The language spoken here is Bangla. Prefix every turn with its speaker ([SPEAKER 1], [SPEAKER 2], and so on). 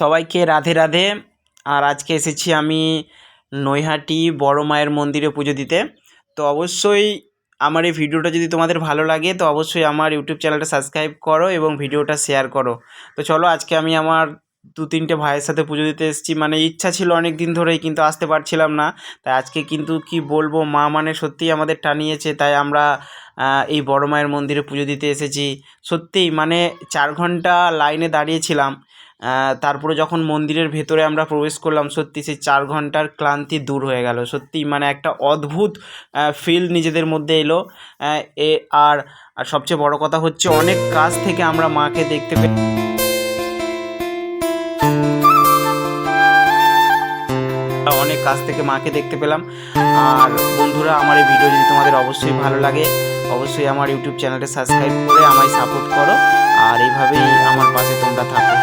[SPEAKER 1] সবাইকে রাধে রাধে। আর আজকে এসেছি আমি নৈহাটি বড় মায়ের মন্দিরে পুজো দিতে। তো অবশ্যই আমার এই ভিডিওটা যদি তোমাদের ভালো লাগে তো অবশ্যই আমার ইউটিউব চ্যানেলটা সাবস্ক্রাইব করো এবং ভিডিওটা শেয়ার করো। তো চলো, আজকে আমি আমার 2-3টে ভাইয়ের সাথে পুজো দিতে এসেছি। মানে ইচ্ছা ছিল অনেক দিন ধরেই, কিন্তু আসতে পারছিলাম না। তাই আজকে কিন্তু কি বলবো, মা মানে সত্যিই আমাদের টানিয়েছে, তাই আমরা এই বড় মায়ের মন্দিরে পুজো দিতে এসেছি। সত্যিই মানে 4 ঘন্টা লাইনে দাঁড়িয়েছিলাম। তারপরে যখন মন্দিরের ভেতরে আমরা প্রবেশ করলাম, সত্যি সেই 4 ঘন্টার ক্লান্তি দূর হয়ে গেল। সত্যিই মানে একটা অদ্ভুত ফিল নিজেদের মধ্যে এলো। এ আর আর সবচেয়ে বড় কথা হচ্ছে, অনেক কাছ থেকে আমরা মাকে দেখতে অনেক কাছ থেকে মাকে দেখতে পেলাম। আর বন্ধুরা, আমার এই ভিডিও যদি তোমাদের অবশ্যই ভালো লাগে, অবশ্যই আমার ইউটিউব চ্যানেলটা সাবস্ক্রাইব করে আমায় সাপোর্ট করো। আর এইভাবেই আমার পাশে তোমরা থাকো।